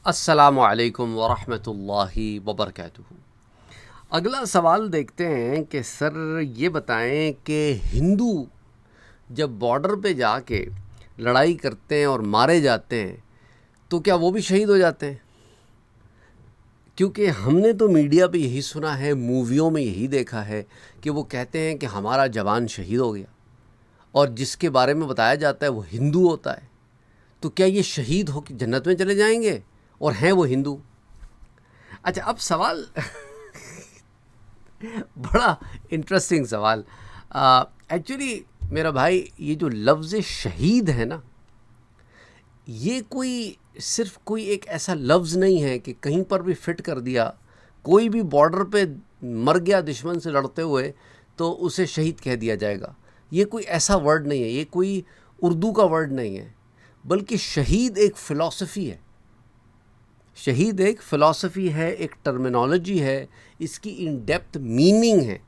السلام علیکم ورحمۃ اللہ وبرکاتہ۔ اگلا سوال دیکھتے ہیں کہ سر یہ بتائیں کہ ہندو جب بارڈر پہ جا کے لڑائی کرتے ہیں اور مارے جاتے ہیں تو کیا وہ بھی شہید ہو جاتے ہیں؟ کیونکہ ہم نے تو میڈیا پہ یہی سنا ہے، موویوں میں یہی دیکھا ہے کہ وہ کہتے ہیں کہ ہمارا جوان شہید ہو گیا، اور جس کے بارے میں بتایا جاتا ہے وہ ہندو ہوتا ہے، تو کیا یہ شہید ہو کے جنت میں چلے جائیں گے اور ہیں وہ ہندو؟ اچھا، اب سوال بڑا انٹرسٹنگ سوال۔ ایکچولی میرا بھائی، یہ جو لفظ شہید ہے نا، یہ صرف کوئی ایک ایسا لفظ نہیں ہے کہ کہیں پر بھی فٹ کر دیا، کوئی بھی بارڈر پہ مر گیا دشمن سے لڑتے ہوئے تو اسے شہید کہہ دیا جائے گا۔ یہ کوئی ایسا ورڈ نہیں ہے، یہ کوئی اردو کا ورڈ نہیں ہے، بلکہ شہید ایک فلسفی ہے۔ شہید ایک فلسفی ہے، ایک ٹرمینالوجی ہے، اس کی ان ڈیپتھ میننگ ہے۔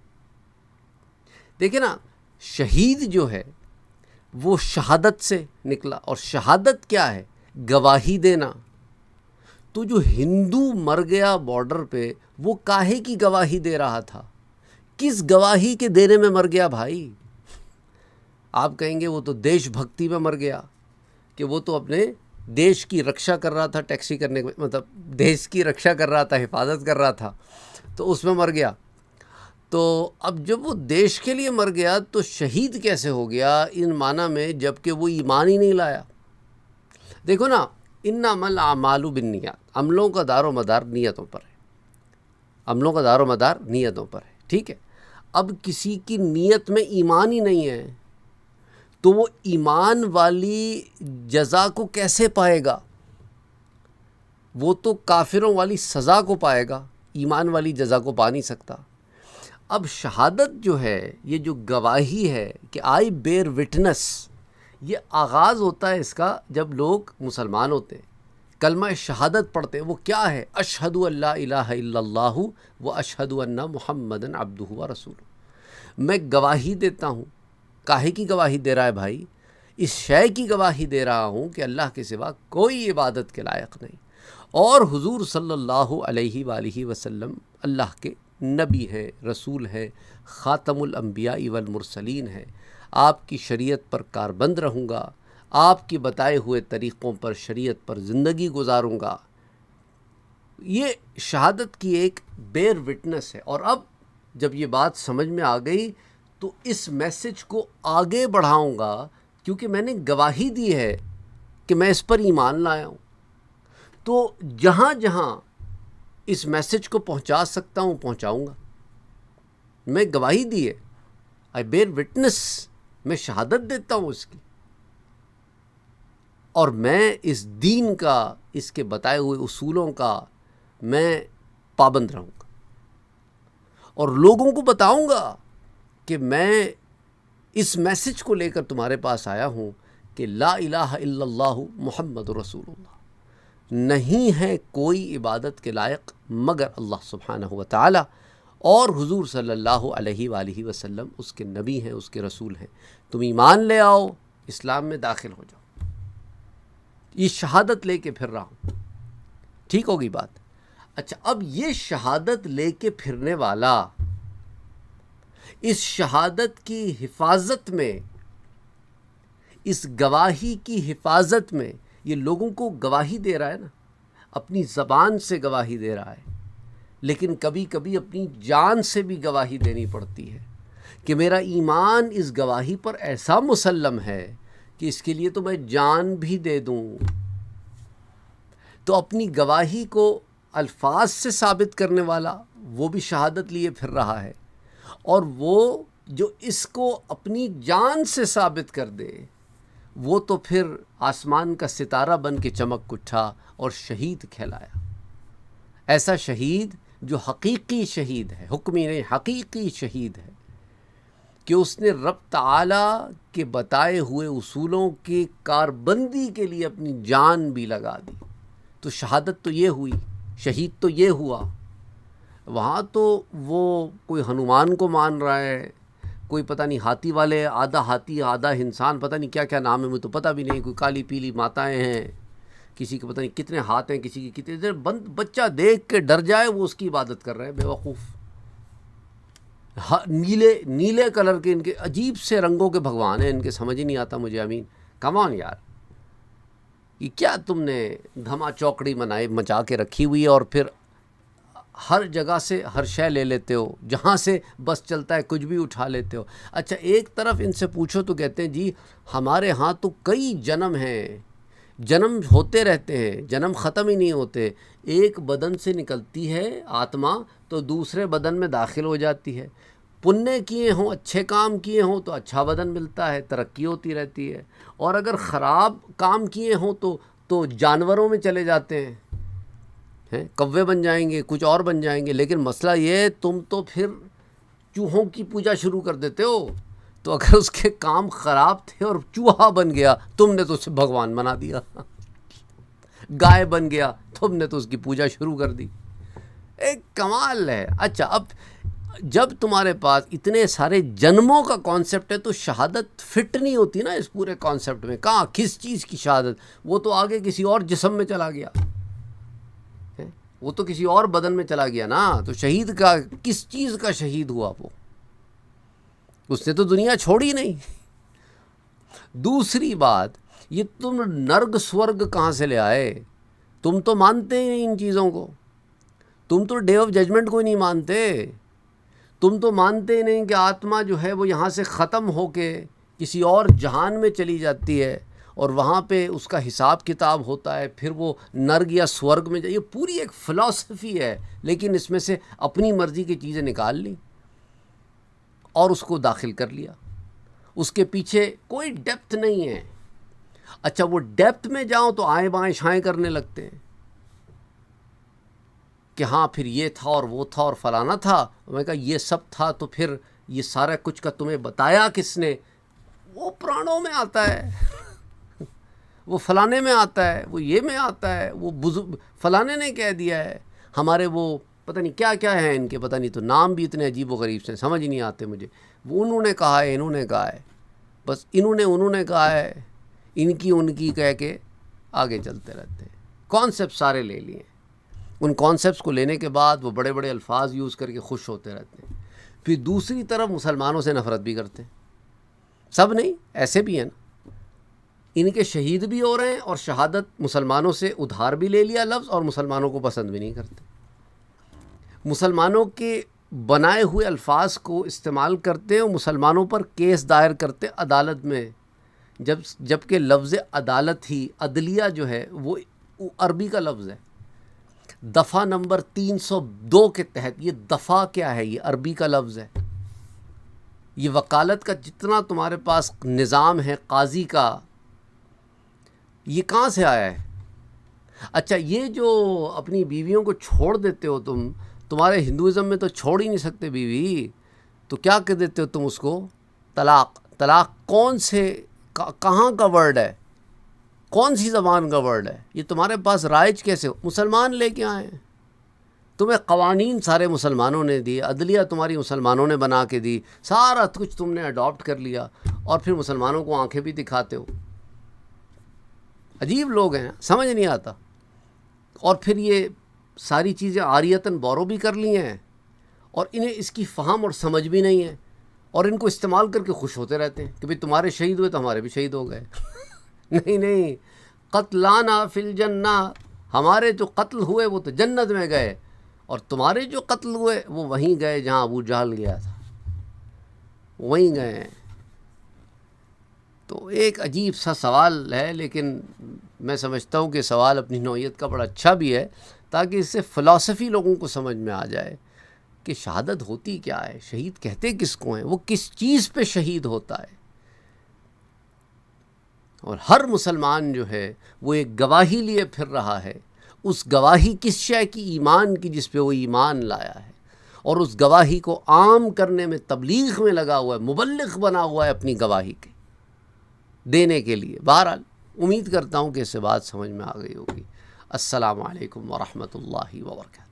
دیکھیں نا، شہید جو ہے وہ شہادت سے نکلا، اور شہادت کیا ہے؟ گواہی دینا۔ تو جو ہندو مر گیا بارڈر پہ، وہ کاہے کی گواہی دے رہا تھا؟ کس گواہی کے دینے میں مر گیا بھائی؟ آپ کہیں گے وہ تو دیش بھکتی میں مر گیا، کہ وہ تو اپنے دیش کی رکشا کر رہا تھا، ٹیکسی کرنے کے مطلب دیش کی رکشا کر رہا تھا، حفاظت کر رہا تھا، تو اس میں مر گیا۔ تو اب جب وہ دیش کے لیے مر گیا تو شہید کیسے ہو گیا ان معنی میں، جب کہ وہ ایمان ہی نہیں لایا؟ دیکھو نا، انما الاعمال بالنیات، عملوں کا دار و مدار نیتوں پر ہے، عملوں کا دار و مدار نیتوں پر ہے، ٹھیک ہے؟ اب کسی کی نیت میں ایمان ہی نہیں ہے تو وہ ایمان والی جزا کو کیسے پائے گا؟ وہ تو کافروں والی سزا کو پائے گا، ایمان والی جزا کو پا نہیں سکتا۔ اب شہادت جو ہے، یہ جو گواہی ہے کہ آئی بیئر وٹنس، یہ آغاز ہوتا ہے اس کا جب لوگ مسلمان ہوتے ہیں، کلمہ شہادت پڑھتے ہیں۔ وہ کیا ہے؟ اشہد ان لا الہ الا اللہ و اشہد ان محمدًا عبدہ و رسولہ۔ میں گواہی دیتا ہوں۔ کاہے کی گواہی دے رہا ہے بھائی؟ اس شے کی گواہی دے رہا ہوں کہ اللہ کے سوا کوئی عبادت کے لائق نہیں، اور حضور صلی اللہ علیہ وآلہ وسلم اللہ کے نبی ہیں، رسول ہیں، خاتم الانبیاء والمرسلین ہیں۔ آپ کی شریعت پر کاربند رہوں گا، آپ کی بتائے ہوئے طریقوں پر، شریعت پر زندگی گزاروں گا۔ یہ شہادت کی ایک بیئر وٹنس ہے۔ اور اب جب یہ بات سمجھ میں آ گئی تو اس میسج کو آگے بڑھاؤں گا، کیونکہ میں نے گواہی دی ہے کہ میں اس پر ایمان لایا ہوں۔ تو جہاں جہاں اس میسج کو پہنچا سکتا ہوں پہنچاؤں گا۔ میں گواہی دی ہے، آئی بیئر وٹنس، میں شہادت دیتا ہوں اس کی، اور میں اس دین کا، اس کے بتائے ہوئے اصولوں کا میں پابند رہوں گا، اور لوگوں کو بتاؤں گا کہ میں اس میسج کو لے کر تمہارے پاس آیا ہوں کہ لا الہ الا اللہ محمد رسول اللہ، نہیں ہے کوئی عبادت کے لائق مگر اللہ سبحانہ و تعالی، اور حضور صلی اللہ علیہ وآلہ وسلم اس کے نبی ہیں، اس کے رسول ہیں۔ تم ایمان لے آؤ، اسلام میں داخل ہو جاؤ۔ یہ شہادت لے کے پھر رہا ہوں، ٹھیک ہوگی بات؟ اچھا، اب یہ شہادت لے کے پھرنے والا، اس شہادت کی حفاظت میں، اس گواہی کی حفاظت میں، یہ لوگوں کو گواہی دے رہا ہے نا، اپنی زبان سے گواہی دے رہا ہے، لیکن کبھی کبھی اپنی جان سے بھی گواہی دینی پڑتی ہے کہ میرا ایمان اس گواہی پر ایسا مسلم ہے کہ اس کے لیے تو میں جان بھی دے دوں۔ تو اپنی گواہی کو الفاظ سے ثابت کرنے والا وہ بھی شہادت لیے پھر رہا ہے، اور وہ جو اس کو اپنی جان سے ثابت کر دے وہ تو پھر آسمان کا ستارہ بن کے چمک اٹھا اور شہید کہلایا۔ ایسا شہید جو حقیقی شہید ہے، حکمی نہیں، حقیقی شہید ہے، کہ اس نے رب تعالی کے بتائے ہوئے اصولوں کی کاربندی کے لیے اپنی جان بھی لگا دی۔ تو شہادت تو یہ ہوئی، شہید تو یہ ہوا۔ وہاں تو وہ کوئی ہنومان کو مان رہا ہے، کوئی پتہ نہیں ہاتھی والے، آدھا ہاتھی آدھا انسان، پتہ نہیں کیا کیا نام ہے، مجھے تو پتہ بھی نہیں، کوئی کالی پیلی ماتائیں ہیں کسی کے پتہ نہیں کتنے ہاتھ ہیں، کسی کی کتنے، بچہ دیکھ کے ڈر جائے وہ اس کی عبادت کر رہے ہیں، بے وقوف. نیلے کلر کے ان کے عجیب سے رنگوں کے بھگوان ہیں ان کے، سمجھ ہی نہیں آتا مجھے. امین کم آن یار، یہ کیا تم نے دھما چوکڑی مچا کے رکھی ہوئی ہے، اور پھر ہر جگہ سے ہر شے لے لیتے ہو، جہاں سے بس چلتا ہے کچھ بھی اٹھا لیتے ہو. اچھا ایک طرف ان سے پوچھو تو کہتے ہیں جی ہمارے ہاں تو کئی جنم ہیں، جنم ہوتے رہتے ہیں، جنم ختم ہی نہیں ہوتے. ایک بدن سے نکلتی ہے آتما تو دوسرے بدن میں داخل ہو جاتی ہے. پنیہ کیے ہوں، اچھے کام کیے ہوں تو اچھا بدن ملتا ہے، ترقی ہوتی رہتی ہے. اور اگر خراب کام کیے ہوں تو جانوروں میں چلے جاتے ہیں، کوے بن جائیں گے، کچھ اور بن جائیں گے. لیکن مسئلہ یہ ہے تم تو پھر چوہوں کی پوجا شروع کر دیتے ہو. تو اگر اس کے کام خراب تھے اور چوہا بن گیا، تم نے تو اسے بھگوان بنا دیا. گائے بن گیا، تم نے تو اس کی پوجا شروع کر دی. ایک کمال ہے. اچھا اب جب تمہارے پاس اتنے سارے جنموں کا کانسیپٹ ہے تو شہادت فٹ نہیں ہوتی نا اس پورے کانسیپٹ میں. کہاں کس چیز کی شہادت؟ وہ تو آگے کسی اور جسم میں چلا گیا، وہ تو کسی اور بدن میں چلا گیا نا. تو شہید کا کس چیز کا شہید ہوا وہ؟ اس نے تو دنیا چھوڑی نہیں. دوسری بات، یہ تم نرگ سورگ کہاں سے لے آئے؟ تم تو مانتے ہی نہیں ان چیزوں کو. تم تو ڈے آف ججمنٹ کو ہی نہیں مانتے. تم تو مانتے ہی نہیں کہ آتما جو ہے وہ یہاں سے ختم ہو کے کسی اور جہان میں چلی جاتی ہے اور وہاں پہ اس کا حساب کتاب ہوتا ہے، پھر وہ نرگ یا سورگ میں یہ پوری ایک فلاسفی ہے. لیکن اس میں سے اپنی مرضی کی چیزیں نکال لی اور اس کو داخل کر لیا. اس کے پیچھے کوئی ڈیپتھ نہیں ہے. اچھا وہ ڈیپتھ میں جاؤں تو آئیں بائیں شائیں کرنے لگتے ہیں کہ ہاں پھر یہ تھا اور وہ تھا اور فلانا تھا. میں کہا یہ سب تھا تو پھر یہ سارا کچھ کا تمہیں بتایا کس نے؟ وہ پرانوں میں آتا ہے، وہ فلانے میں آتا ہے، وہ یہ میں آتا ہے، وہ فلانے نے کہہ دیا ہے. ہمارے وہ پتہ نہیں کیا کیا ہیں ان کے، پتہ نہیں تو نام بھی اتنے عجیب و غریب سے سمجھ نہیں آتے مجھے. وہ انہوں نے کہا ہے، انہوں نے کہا ہے، بس انہوں نے کہا ہے، ان کی کہہ کے آگے چلتے رہتے ہیں. کانسیپٹ سارے لے لیے. ان کانسیپٹس کو لینے کے بعد وہ بڑے بڑے الفاظ یوز کر کے خوش ہوتے رہتے ہیں. پھر دوسری طرف مسلمانوں سے نفرت بھی کرتے ہیں. سب نہیں، ایسے بھی ہیں نا، ان کے شہید بھی ہو رہے ہیں اور شہادت مسلمانوں سے ادھار بھی لے لیا لفظ، اور مسلمانوں کو پسند بھی نہیں کرتے. مسلمانوں کے بنائے ہوئے الفاظ کو استعمال کرتے ہیں اور مسلمانوں پر کیس دائر کرتے عدالت میں، جب کہ لفظ عدالت ہی عدلیہ جو ہے وہ عربی کا لفظ ہے. دفعہ نمبر 302 کے تحت، یہ دفعہ کیا ہے؟ یہ عربی کا لفظ ہے. یہ وکالت کا جتنا تمہارے پاس نظام ہے قاضی کا، یہ کہاں سے آیا ہے؟ اچھا یہ جو اپنی بیویوں کو چھوڑ دیتے ہو تمہارے ہندوازم میں تو چھوڑ ہی نہیں سکتے بیوی، تو کیا کہہ دیتے ہو تم اس کو؟ طلاق. طلاق کون سے کہاں کا ورڈ ہے؟ کون سی زبان کا ورڈ ہے؟ یہ تمہارے پاس رائج کیسے ہو؟ مسلمان لے کے آئے ہیں. تمہیں قوانین سارے مسلمانوں نے دیے، عدلیہ تمہاری مسلمانوں نے بنا کے دی، سارا کچھ تم نے اڈاپٹ کر لیا، اور پھر مسلمانوں کو آنکھیں بھی دکھاتے ہو. عجیب لوگ ہیں، سمجھ نہیں آتا. اور پھر یہ ساری چیزیں عاریتاً بورو بھی کر لی ہیں اور انہیں اس کی فہم اور سمجھ بھی نہیں ہے، اور ان کو استعمال کر کے خوش ہوتے رہتے ہیں کہ بھئی تمہارے شہید ہوئے تو ہمارے بھی شہید ہو گئے. نہیں، قتلانا فی الجنہ، ہمارے جو قتل ہوئے وہ تو جنت میں گئے، اور تمہارے جو قتل ہوئے وہ وہیں گئے جہاں ابو جہل گیا تھا، وہیں گئے ہیں. تو ایک عجیب سا سوال ہے، لیکن میں سمجھتا ہوں کہ سوال اپنی نوعیت کا بڑا اچھا بھی ہے، تاکہ اس سے فلسفی لوگوں کو سمجھ میں آ جائے کہ شہادت ہوتی کیا ہے، شہید کہتے کس کو ہیں، وہ کس چیز پہ شہید ہوتا ہے. اور ہر مسلمان جو ہے وہ ایک گواہی لیے پھر رہا ہے. اس گواہی کس شے کی؟ ایمان کی، جس پہ وہ ایمان لایا ہے، اور اس گواہی کو عام کرنے میں، تبلیغ میں لگا ہوا ہے، مبلغ بنا ہوا ہے اپنی گواہی کے دینے کے لیے. بہرحال امید کرتا ہوں کہ اس سے بات سمجھ میں آ گئی ہوگی. السلام علیکم ورحمۃ اللہ وبرکاتہ.